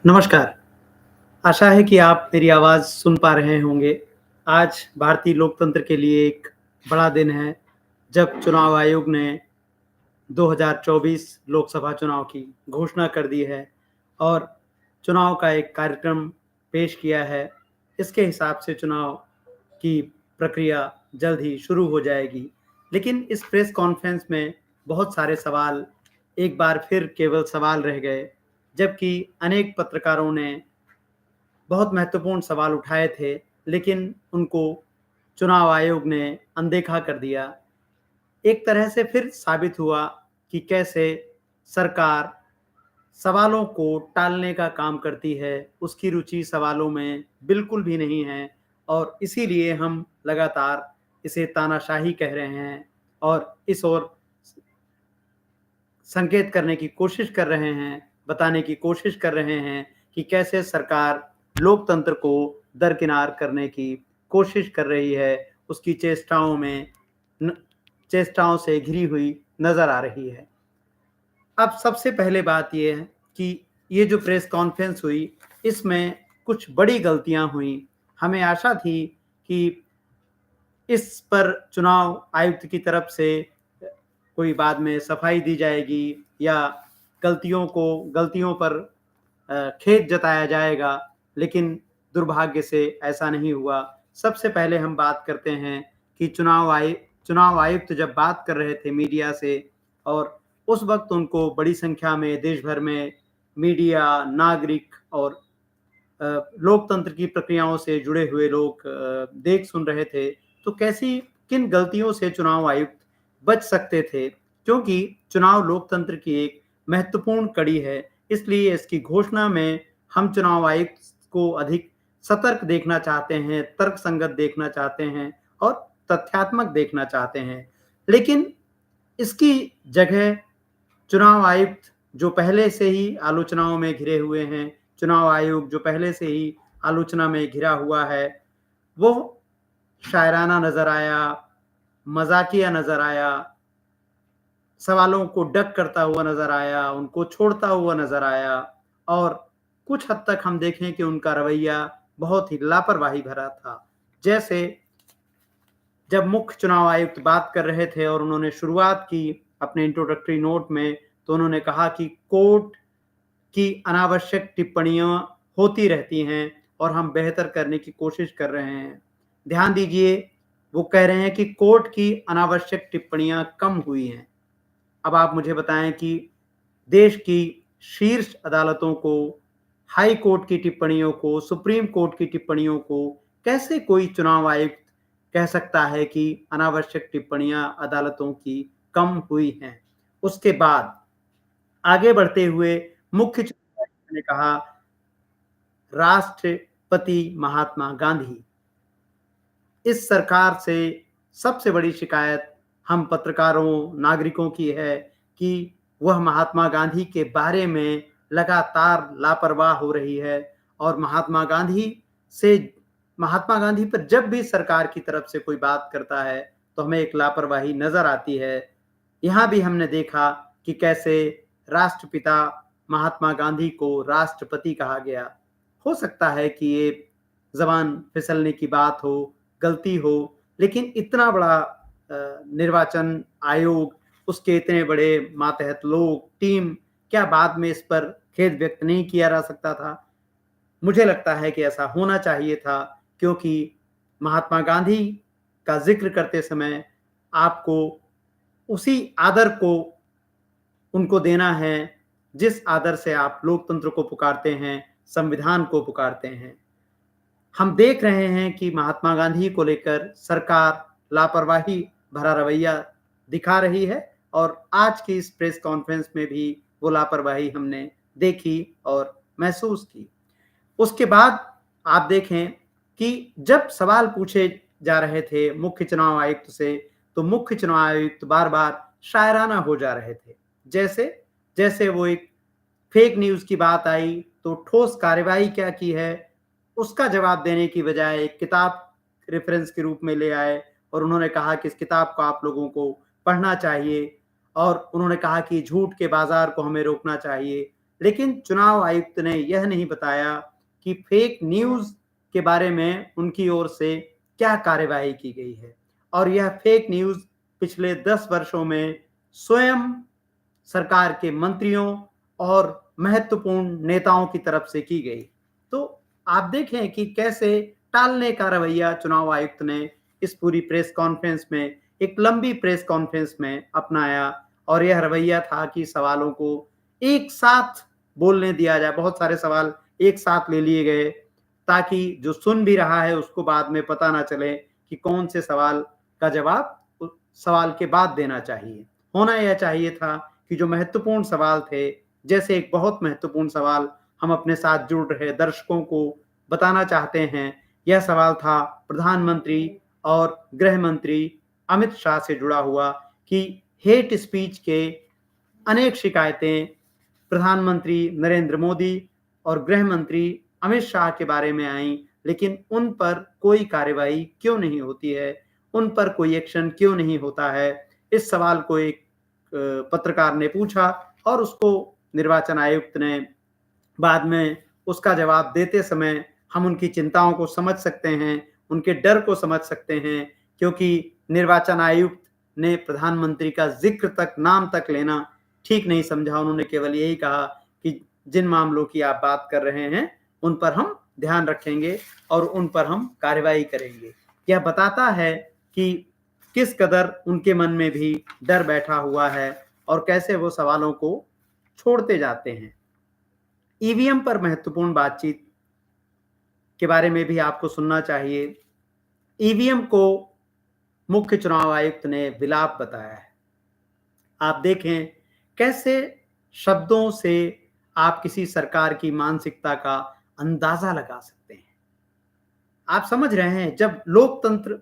नमस्कार। आशा है कि आप मेरी आवाज़ सुन पा रहे होंगे। आज भारतीय लोकतंत्र के लिए एक बड़ा दिन है, जब चुनाव आयोग ने 2024 लोकसभा चुनाव की घोषणा कर दी है और चुनाव का एक कार्यक्रम पेश किया है। इसके हिसाब से चुनाव की प्रक्रिया जल्द ही शुरू हो जाएगी। लेकिन इस प्रेस कॉन्फ्रेंस में बहुत सारे सवाल एक बार फिर केवल सवाल रह गए, जबकि अनेक पत्रकारों ने बहुत महत्वपूर्ण सवाल उठाए थे, लेकिन उनको चुनाव आयोग ने अनदेखा कर दिया। एक तरह से फिर साबित हुआ कि कैसे सरकार सवालों को टालने का काम करती है, उसकी रुचि सवालों में बिल्कुल भी नहीं है और इसीलिए हम लगातार इसे तानाशाही कह रहे हैं और इस ओर संकेत करने की कोशिश कर रहे हैं, बताने की कोशिश कर रहे हैं कि कैसे सरकार लोकतंत्र को दरकिनार करने की कोशिश कर रही है, उसकी न चेष्टाओं से घिरी हुई नज़र आ रही है। अब सबसे पहले बात ये है कि ये जो प्रेस कॉन्फ्रेंस हुई, इसमें कुछ बड़ी गलतियाँ हुईं। हमें आशा थी कि इस पर चुनाव आयुक्त की तरफ से कोई बाद में सफाई दी जाएगी या गलतियों पर खेद जताया जाएगा, लेकिन दुर्भाग्य से ऐसा नहीं हुआ। सबसे पहले हम बात करते हैं कि चुनाव आयुक्त जब बात कर रहे थे मीडिया से और उस वक़्त उनको बड़ी संख्या में देश भर में मीडिया, नागरिक और लोकतंत्र की प्रक्रियाओं से जुड़े हुए लोग देख सुन रहे थे, तो किन गलतियों से चुनाव आयुक्त बच सकते थे? क्योंकि चुनाव लोकतंत्र की एक महत्वपूर्ण कड़ी है, इसलिए इसकी घोषणा में हम चुनाव आयुक्त को अधिक सतर्क देखना चाहते हैं, तर्कसंगत देखना चाहते हैं और तथ्यात्मक देखना चाहते हैं। लेकिन इसकी जगह चुनाव आयुक्त जो पहले से ही आलोचनाओं में घिरे हुए हैं, चुनाव आयोग जो पहले से ही आलोचना में घिरा हुआ है, वो शायराना नज़र आया, मज़ाकिया नज़र आया, सवालों को डक करता हुआ नज़र आया, उनको छोड़ता हुआ नज़र आया और कुछ हद तक हम देखें कि उनका रवैया बहुत ही लापरवाही भरा था। जैसे जब मुख्य चुनाव आयुक्त बात कर रहे थे और उन्होंने शुरुआत की अपने इंट्रोडक्टरी नोट में, तो उन्होंने कहा कि कोर्ट की अनावश्यक टिप्पणियाँ होती रहती हैं और हम बेहतर करने की कोशिश कर रहे हैं। ध्यान दीजिए, वो कह रहे हैं कि कोर्ट की अनावश्यक टिप्पणियाँ कम हुई हैं। अब आप मुझे बताएँ कि देश की शीर्ष अदालतों को, हाई कोर्ट की टिप्पणियों को, सुप्रीम कोर्ट की टिप्पणियों को कैसे कोई चुनाव आयुक्त कह सकता है कि अनावश्यक टिप्पणियाँ अदालतों की कम हुई हैं? उसके बाद आगे बढ़ते हुए मुख्य चुनाव आयुक्त ने कहा, राष्ट्रपति महात्मा गांधी। इस सरकार से सबसे बड़ी शिकायत हम पत्रकारों, नागरिकों की है कि वह महात्मा गांधी के बारे में लगातार लापरवाह हो रही है और से महात्मा गांधी पर जब भी सरकार की तरफ से कोई बात करता है, तो हमें एक लापरवाही नज़र आती है। यहाँ भी हमने देखा कि कैसे राष्ट्रपिता महात्मा गांधी को राष्ट्रपति कहा गया। हो सकता है कि ये ज़बान फिसलने की बात हो, गलती हो, लेकिन इतना बड़ा निर्वाचन आयोग, उसके इतने बड़े मातहत लोग, टीम, क्या बाद में इस पर खेद व्यक्त नहीं किया जा सकता था? मुझे लगता है कि ऐसा होना चाहिए था, क्योंकि महात्मा गांधी का ज़िक्र करते समय आपको उसी आदर को उनको देना है, जिस आदर से आप लोकतंत्र को पुकारते हैं, संविधान को पुकारते हैं। हम देख रहे हैं कि महात्मा गांधी को लेकर सरकार लापरवाही भरा रवैया दिखा रही है और आज की इस प्रेस कॉन्फ्रेंस में भी वो लापरवाही हमने देखी और महसूस की। उसके बाद आप देखें कि जब सवाल पूछे जा रहे थे मुख्य चुनाव आयुक्त से, तो मुख्य चुनाव आयुक्त बार-बार शायराना हो जा रहे थे। जैसे जैसे वो एक फेक न्यूज़ की बात आई, तो ठोस कार्रवाई क्या की है, उसका जवाब देने की बजाय एक किताब रेफ़रेंस के रूप में ले आए और उन्होंने कहा कि इस किताब को आप लोगों को पढ़ना चाहिए और उन्होंने कहा कि झूठ के बाज़ार को हमें रोकना चाहिए। लेकिन चुनाव आयुक्त ने यह नहीं बताया कि फेक न्यूज़ के बारे में उनकी ओर से क्या कार्यवाही की गई है और यह फेक न्यूज़ पिछले 10 वर्षों में स्वयं सरकार के मंत्रियों और महत्वपूर्ण नेताओं की तरफ से की गई। तो आप देखें कि कैसे टालने का रवैया चुनाव आयुक्त ने इस पूरी प्रेस कॉन्फ्रेंस में, एक लंबी प्रेस कॉन्फ्रेंस में अपनाया और यह रवैया था कि सवालों को एक साथ बोलने दिया जाए। बहुत सारे सवाल एक साथ ले लिए गए ताकि जो सुन भी रहा है उसको बाद में पता ना चले कि कौन से सवाल का जवाब उस सवाल के बाद देना चाहिए। होना यह चाहिए था कि जो महत्वपूर्ण सवाल थे, जैसे एक बहुत महत्वपूर्ण सवाल हम अपने साथ जुड़ रहे दर्शकों को बताना चाहते हैं। यह सवाल था प्रधानमंत्री और गृह मंत्री अमित शाह से जुड़ा हुआ कि हेट स्पीच के अनेक शिकायतें प्रधानमंत्री नरेंद्र मोदी और गृह मंत्री अमित शाह के बारे में आई, लेकिन उन पर कोई कार्रवाई क्यों नहीं होती है, उन पर कोई एक्शन क्यों नहीं होता है। इस सवाल को एक पत्रकार ने पूछा और उसको निर्वाचन आयुक्त ने बाद में उसका जवाब देते समय हम उनकी चिंताओं को समझ सकते हैं, उनके डर को समझ सकते हैं, क्योंकि निर्वाचन आयुक्त ने प्रधानमंत्री का जिक्र तक, नाम तक लेना ठीक नहीं समझा। उन्होंने केवल यही कहा कि जिन मामलों की आप बात कर रहे हैं उन पर हम ध्यान रखेंगे और उन पर हम कार्रवाई करेंगे। यह बताता है कि किस कदर उनके मन में भी डर बैठा हुआ है और कैसे वो सवालों को छोड़ते जाते हैं। ईवीएम पर महत्वपूर्ण बातचीत के बारे में भी आपको सुनना चाहिए। ईवीएम को मुख्य चुनाव आयुक्त ने विलाप बताया है। आप देखें कैसे शब्दों से आप किसी सरकार की मानसिकता का अंदाजा लगा सकते हैं। आप समझ रहे हैं, जब लोकतंत्र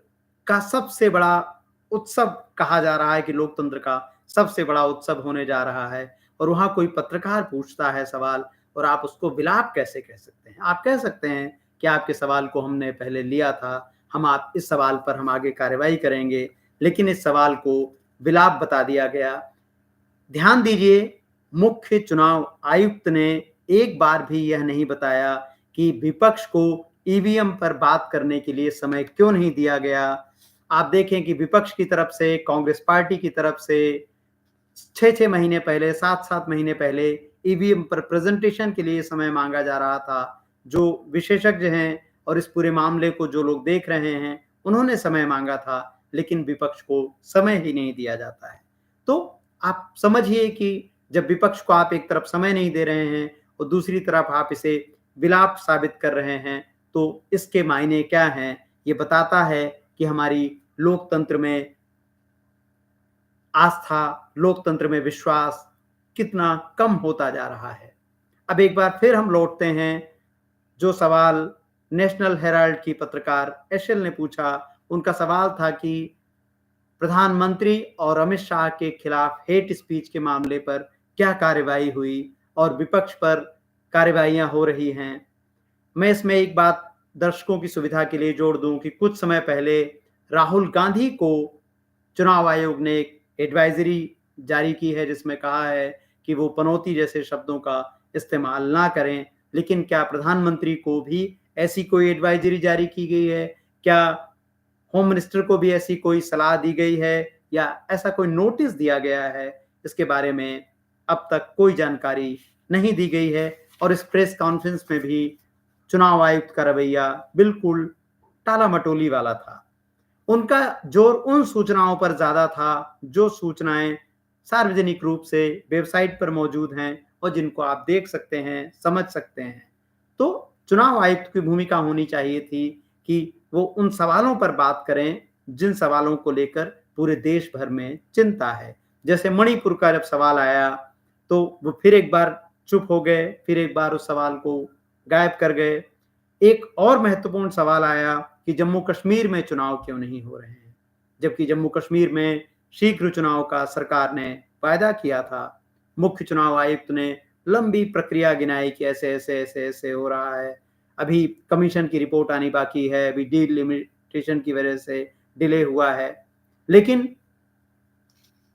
का सबसे बड़ा उत्सव कहा जा रहा है कि लोकतंत्र का सबसे बड़ा उत्सव होने जा रहा है और वहां कोई पत्रकार पूछता है सवाल और आप उसको विलाप कैसे कह सकते हैं? आप कह सकते हैं कि आपके सवाल को हमने पहले लिया था, आप इस सवाल पर हम आगे कार्रवाई करेंगे, लेकिन इस सवाल को विलाप बता दिया गया। ध्यान दीजिए, मुख्य चुनाव आयुक्त ने एक बार भी यह नहीं बताया कि विपक्ष को ईवीएम पर बात करने के लिए समय क्यों नहीं दिया गया। आप देखें कि विपक्ष की तरफ से, कांग्रेस पार्टी की तरफ से 6-6 महीने पहले, 7-7 महीने पहले ईवीएम पर प्रेजेंटेशन के लिए समय मांगा जा रहा था। जो विशेषज्ञ हैं और इस पूरे मामले को जो लोग देख रहे हैं, उन्होंने समय मांगा था, लेकिन विपक्ष को समय ही नहीं दिया जाता है। तो आप समझिए कि जब विपक्ष को आप एक तरफ समय नहीं दे रहे हैं और दूसरी तरफ आप इसे विलाप साबित कर रहे हैं, तो इसके मायने क्या हैं? ये बताता है कि हमारी लोकतंत्र में आस्था, लोकतंत्र में विश्वास कितना कम होता जा रहा है। अब एक बार फिर हम लौटते हैं, जो सवाल नेशनल हेराल्ड की पत्रकार एशेल ने पूछा, उनका सवाल था कि प्रधानमंत्री और अमित शाह के खिलाफ हेट स्पीच के मामले पर क्या कार्रवाई हुई और विपक्ष पर कार्रवाइयां हो रही हैं। मैं इसमें एक बात दर्शकों की सुविधा के लिए जोड़ दूं कि कुछ समय पहले राहुल गांधी को चुनाव आयोग ने एक एडवाइजरी जारी की है, जिसमें कहा है कि वो पनौती जैसे शब्दों का इस्तेमाल ना करें। लेकिन क्या प्रधानमंत्री को भी ऐसी कोई एडवाइजरी जारी की गई है? क्या होम मिनिस्टर को भी ऐसी कोई सलाह दी गई है या ऐसा कोई नोटिस दिया गया है? इसके बारे में अब तक कोई जानकारी नहीं दी गई है और इस प्रेस कॉन्फ्रेंस में भी चुनाव आयुक्त का रवैया बिल्कुल टाला-मटोली वाला था। उनका जोर उन सूचनाओं पर ज़्यादा था जो सूचनाएं सार्वजनिक रूप से वेबसाइट पर मौजूद हैं और जिनको आप देख सकते हैं, समझ सकते हैं। तो चुनाव आयुक्त की भूमिका होनी चाहिए थी कि वो उन सवालों पर बात करें जिन सवालों को लेकर पूरे देश भर में चिंता है। जैसे मणिपुर का जब सवाल आया तो वो फिर एक बार चुप हो गए, फिर एक बार उस सवाल को गायब कर गए। एक और महत्वपूर्ण सवाल आया कि जम्मू कश्मीर में चुनाव क्यों नहीं हो रहे हैं, जबकि जम्मू कश्मीर में शीघ्र चुनाव का सरकार ने वायदा किया था। मुख्य चुनाव आयुक्त ने लंबी प्रक्रिया गिनाई कि ऐसे हो रहा है, अभी कमीशन की रिपोर्ट आनी बाकी है, अभी डिलिमिटेशन की वजह से डिले हुआ है। लेकिन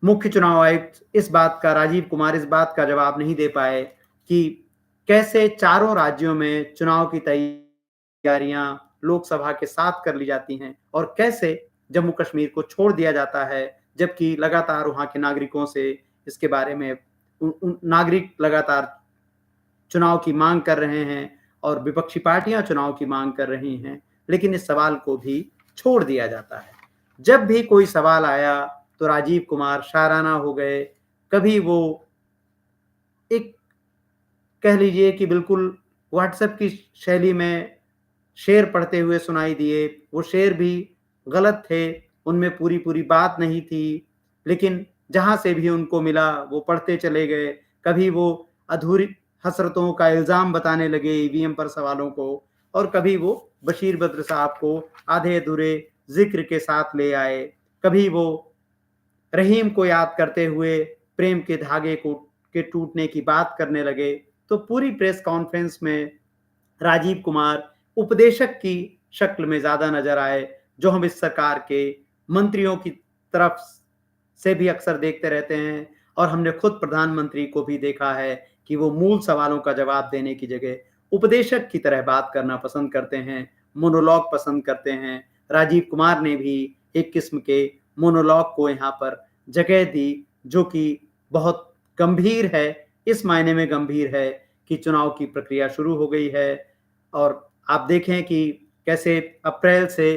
मुख्य चुनाव आयुक्त राजीव कुमार इस बात का जवाब नहीं दे पाए कि कैसे चारों राज्यों में चुनाव की तैयारियां लोकसभा के साथ कर ली जाती हैं और कैसे जम्मू कश्मीर को छोड़ दिया जाता है, जबकि लगातार वहां के नागरिकों से इसके बारे में नागरिक लगातार चुनाव की मांग कर रहे हैं और विपक्षी पार्टियां चुनाव की मांग कर रही हैं, लेकिन इस सवाल को भी छोड़ दिया जाता है। जब भी कोई सवाल आया तो राजीव कुमार शाराना हो गए, कभी वो एक कह लीजिए कि बिल्कुल व्हाट्सएप की शैली में शेर पढ़ते हुए सुनाई दिए। वो शेर भी गलत थे, उनमें पूरी-पूरी बात नहीं थी, लेकिन जहाँ से भी उनको मिला वो पढ़ते चले गए। कभी वो अधूरी हसरतों का इल्ज़ाम बताने लगे ईवीएम पर सवालों को और कभी वो बशीर बद्र साहब को आधे-अधूरे ज़िक्र के साथ ले आए। कभी वो रहीम को याद करते हुए प्रेम के धागे को के टूटने की बात करने लगे। तो पूरी प्रेस कॉन्फ्रेंस में राजीव कुमार उपदेशक की शक्ल में ज़्यादा नज़र आए, जो हम इस सरकार के मंत्रियों की तरफ से भी अक्सर देखते रहते हैं और हमने खुद प्रधानमंत्री को भी देखा है कि वो मूल सवालों का जवाब देने की जगह उपदेशक की तरह बात करना पसंद करते हैं, मोनोलॉग पसंद करते हैं। राजीव कुमार ने भी एक किस्म के मोनोलॉग को यहाँ पर जगह दी, जो कि बहुत गंभीर है, इस मायने में गंभीर है कि चुनाव की प्रक्रिया शुरू हो गई है और आप देखें कि कैसे अप्रैल से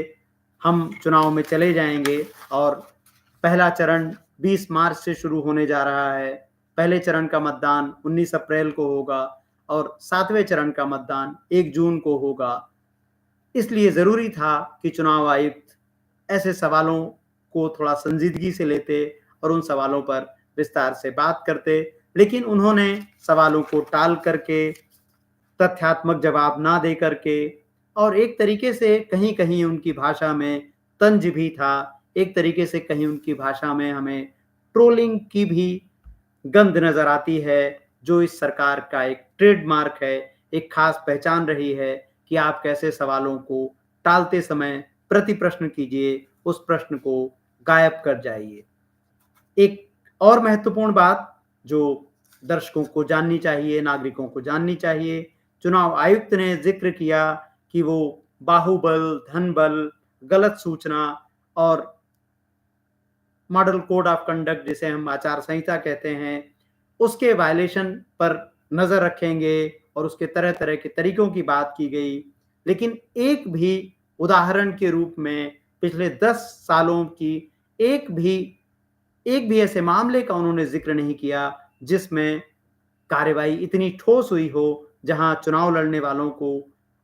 हम चुनाव में चले जाएंगे और पहला चरण 20 मार्च से शुरू होने जा रहा है। पहले चरण का मतदान 19 अप्रैल को होगा और 7वें चरण का मतदान 1 जून को होगा। इसलिए ज़रूरी था कि चुनाव आयुक्त ऐसे सवालों को थोड़ा संजीदगी से लेते और उन सवालों पर विस्तार से बात करते, लेकिन उन्होंने सवालों को टाल करके, तथ्यात्मक जवाब ना दे करके और एक तरीके से कहीं-कहीं उनकी भाषा में तंज भी था, एक तरीके से कहीं उनकी भाषा में हमें ट्रोलिंग की भी गंध नज़र आती है, जो इस सरकार का एक ट्रेडमार्क है, एक खास पहचान रही है कि आप कैसे सवालों को टालते समय प्रति प्रश्न कीजिए, उस प्रश्न को गायब कर जाइए। एक और महत्वपूर्ण बात जो दर्शकों को जाननी चाहिए, नागरिकों को जाननी चाहिए, चुनाव आयुक्त ने ज़िक्र किया कि वो बाहुबल, धनबल, गलत सूचना और मॉडल कोड ऑफ कंडक्ट जिसे हम आचार संहिता कहते हैं, उसके वायलेशन पर नज़र रखेंगे और उसके तरह-तरह के तरीकों की बात की गई। लेकिन एक भी उदाहरण के रूप में पिछले 10 सालों की एक भी ऐसे मामले का उन्होंने ज़िक्र नहीं किया, जिसमें कार्रवाई इतनी ठोस हुई हो, जहां चुनाव लड़ने वालों को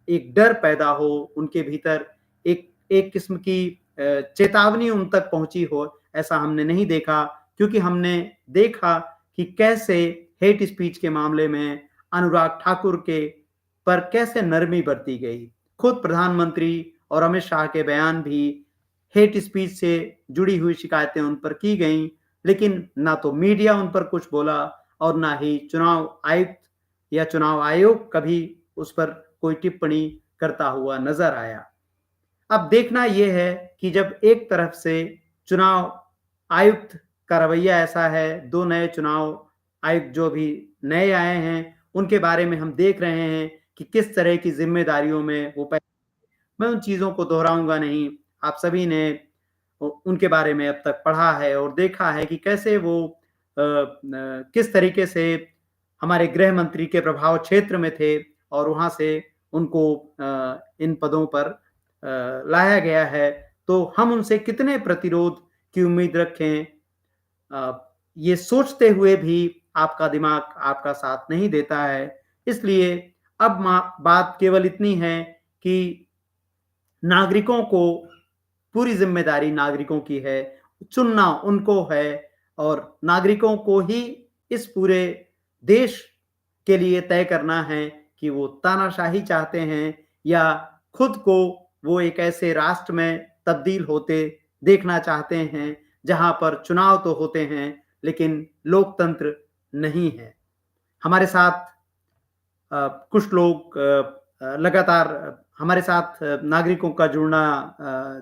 एक डर पैदा हो, उनके भीतर एक एक किस्म की चेतावनी उन तक पहुंची हो, ऐसा हमने नहीं देखा। क्योंकि हमने देखा कि कैसे हेट स्पीच के मामले में अनुराग ठाकुर के पर कैसे नरमी बरती गई। खुद प्रधानमंत्री और अमित शाह के बयान भी हेट स्पीच से जुड़ी हुई शिकायतें उन पर की गईं, लेकिन ना तो मीडिया उन पर कुछ बोला और ना ही चुनाव आयुक्त या चुनाव आयोग कभी उस पर कोई टिप्पणी करता हुआ नजर आया। अब देखना यह है कि जब एक तरफ से चुनाव आयुक्त का रवैया ऐसा है, 2 नए चुनाव आयुक्त जो भी नए आए हैं, उनके बारे में हम देख रहे हैं कि किस तरह की ज़िम्मेदारियों में वो मैं उन चीज़ों को दोहराऊँगा नहीं। आप सभी ने उनके बारे में अब तक पढ़ा है और देखा है कि कैसे वो किस तरीके से हमारे गृह मंत्री के प्रभाव क्षेत्र में थे और वहाँ से उनको इन पदों पर लाया गया है। तो हम उनसे कितने प्रतिरोध की उम्मीद रखें, ये सोचते हुए भी आपका दिमाग आपका साथ नहीं देता है। इसलिए अब बात केवल इतनी है कि नागरिकों को पूरी ज़िम्मेदारी नागरिकों की है, चुनना उनको है और नागरिकों को ही इस पूरे देश के लिए तय करना है कि वो तानाशाही चाहते हैं या खुद को वो एक ऐसे राष्ट्र में तब्दील होते देखना चाहते हैं, जहाँ पर चुनाव तो होते हैं, लेकिन लोकतंत्र नहीं है। हमारे साथ कुछ लोग लगातार हमारे साथ नागरिकों का जुड़ना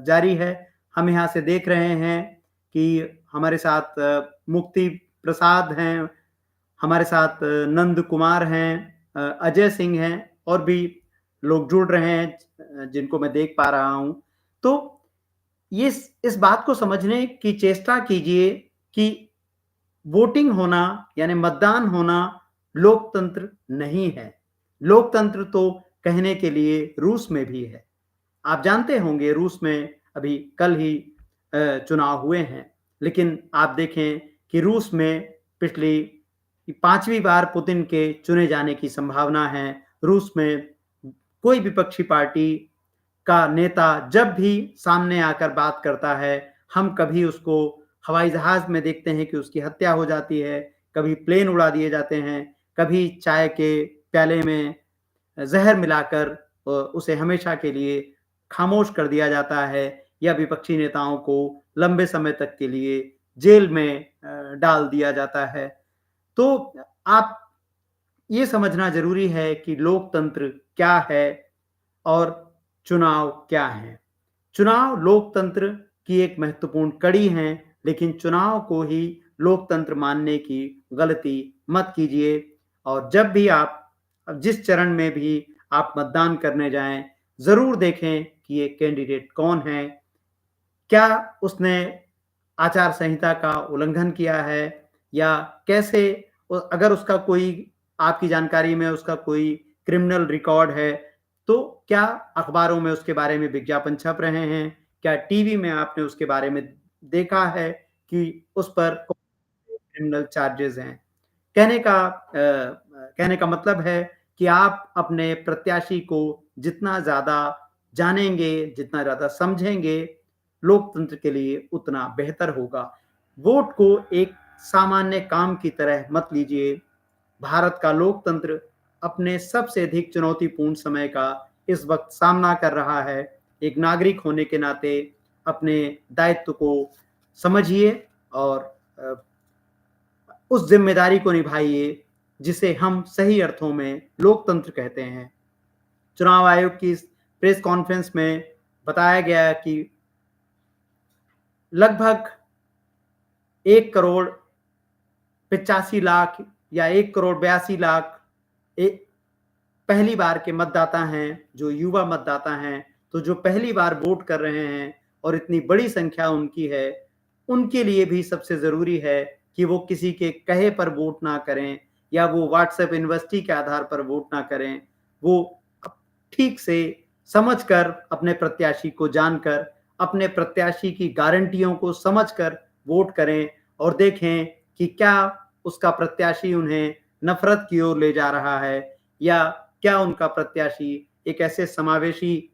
जारी है। हम यहाँ से देख रहे हैं कि हमारे साथ मुक्ति प्रसाद हैं, हमारे साथ नंद कुमार हैं, अजय सिंह हैं और भी लोग जुड़ रहे हैं जिनको मैं देख पा रहा हूँ। तो ये इस बात को समझने की चेष्टा कीजिए कि वोटिंग होना यानी मतदान होना लोकतंत्र नहीं है। लोकतंत्र तो कहने के लिए रूस में भी है। आप जानते होंगे रूस में अभी कल ही चुनाव हुए हैं, लेकिन आप देखें कि रूस में पिछली 5वीं बार पुतिन के चुने जाने की संभावना है। रूस में कोई विपक्षी पार्टी का नेता जब भी सामने आकर बात करता है, हम कभी उसको हवाई जहाज में देखते हैं कि उसकी हत्या हो जाती है, कभी प्लेन उड़ा दिए जाते हैं, कभी चाय के प्याले में ज़हर मिलाकर उसे हमेशा के लिए खामोश कर दिया जाता है या विपक्षी नेताओं को लंबे समय तक के लिए जेल में डाल दिया जाता है। तो आप ये समझना ज़रूरी है कि लोकतंत्र क्या है और चुनाव क्या है। चुनाव लोकतंत्र की एक महत्वपूर्ण कड़ी है, लेकिन चुनाव को ही लोकतंत्र मानने की गलती मत कीजिए और जब भी आप जिस चरण में भी आप मतदान करने जाएँ, ज़रूर देखें कि ये कैंडिडेट कौन है, क्या उसने आचार संहिता का उल्लंघन किया है या कैसे अगर उसका कोई आपकी जानकारी में उसका कोई क्रिमिनल रिकॉर्ड है, तो क्या अखबारों में उसके बारे में विज्ञापन छप रहे हैं? क्या टीवी में आपने उसके बारे में देखा है कि उस पर क्रिमिनल चार्जेज़ हैं? कहने का मतलब है कि आप अपने प्रत्याशी को जितना ज़्यादा जानेंगे, जितना ज़्यादा समझेंगे, लोकतंत्र के लिए उतना बेहतर होगा। वोट को एक सामान्य काम की तरह मत लीजिए। भारत का लोकतंत्र अपने सबसे अधिक चुनौतीपूर्ण समय का इस वक़्त सामना कर रहा है। एक नागरिक होने के नाते अपने दायित्व को समझिए और अ, उस ज़िम्मेदारी को निभाइए, जिसे हम सही अर्थों में लोकतंत्र कहते हैं। चुनाव आयोग की इस प्रेस कॉन्फ्रेंस में बताया गया कि लगभग 1 करोड़ 85 लाख या 1 करोड़ 82 लाख ए पहली बार के मतदाता हैं, जो युवा मतदाता हैं, तो जो पहली बार वोट कर रहे हैं और इतनी बड़ी संख्या उनकी है, उनके लिए भी सबसे ज़रूरी है कि वो किसी के कहे पर वोट ना करें या वो व्हाट्सएप यूनिवर्सिटी के आधार पर वोट ना करें। वो ठीक से समझकर अपने प्रत्याशी को जानकर, अपने प्रत्याशी की गारंटियों को समझकर वोट करें और देखें कि क्या उसका प्रत्याशी उन्हें नफ़रत की ओर ले जा रहा है या क्या उनका प्रत्याशी एक ऐसे समावेशी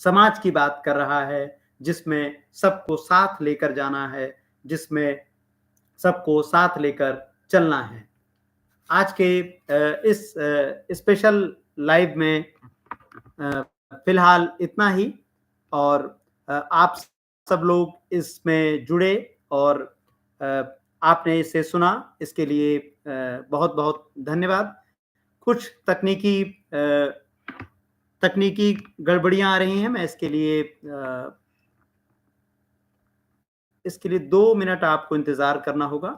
समाज की बात कर रहा है, जिसमें सबको साथ लेकर जाना है, जिसमें सबको साथ लेकर चलना है। आज के इस स्पेशल लाइव में अ, फिलहाल इतना ही और आप सब लोग इसमें जुड़े और अ, आपने इसे सुना, इसके लिए बहुत-बहुत धन्यवाद। कुछ तकनीकी गड़बड़ियाँ आ रही हैं, मैं इसके लिए 2 मिनट आपको इंतज़ार करना होगा।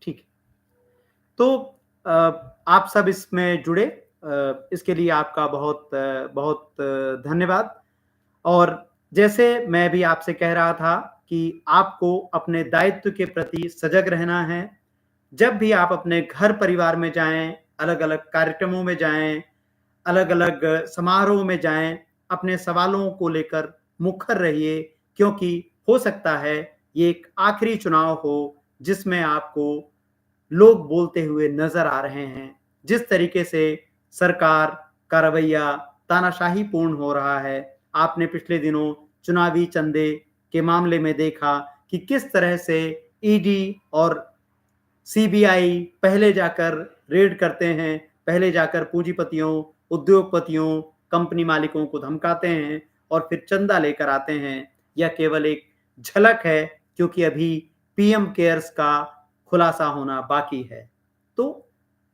ठीक है। तो आप सब इसमें जुड़े इसके लिए आपका बहुत धन्यवाद और जैसे मैं भी आपसे कह रहा था कि आपको अपने दायित्व के प्रति सजग रहना है। जब भी आप अपने घर परिवार में जाएँ, अलग-अलग कार्यक्रमों में जाएँ, अलग-अलग समारोह में जाएँ, अपने सवालों को लेकर मुखर रहिए क्योंकि हो सकता है ये एक आखिरी चुनाव हो जिसमें आपको लोग बोलते हुए नज़र आ रहे हैं। जिस तरीके से सरकार का रवैया तानाशाहीपूर्ण हो रहा है, आपने पिछले दिनों चुनावी चंदे के मामले में देखा कि किस तरह से ईडी और सीबीआई पहले जाकर रेड करते हैं, पहले जाकर पूंजीपतियों, उद्योगपतियों, कंपनी मालिकों को धमकाते हैं और फिर चंदा लेकर आते हैं। यह केवल एक झलक है क्योंकि अभी पीएम केयर्स का खुलासा होना बाकी है। तो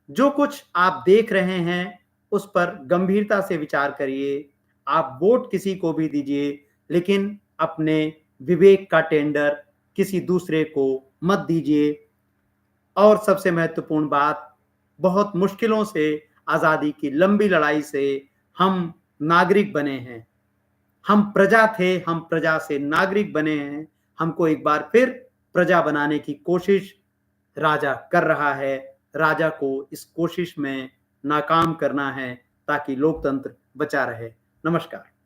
जो कुछ आप देख रहे हैं, उस पर गंभीरता से विचार करिए। आप वोट किसी को भी दीजिए, लेकिन अपने विवेक का टेंडर किसी दूसरे को मत दीजिए। और सबसे महत्वपूर्ण बात, बहुत मुश्किलों से आज़ादी की लंबी लड़ाई से हम नागरिक बने हैं। हम प्रजा थे, हम प्रजा से नागरिक बने हैं। हमको एक बार फिर प्रजा बनाने की कोशिश राजा कर रहा है। राजा को इस कोशिश में नाकाम करना है ताकि लोकतंत्र बचा रहे। नमस्कार।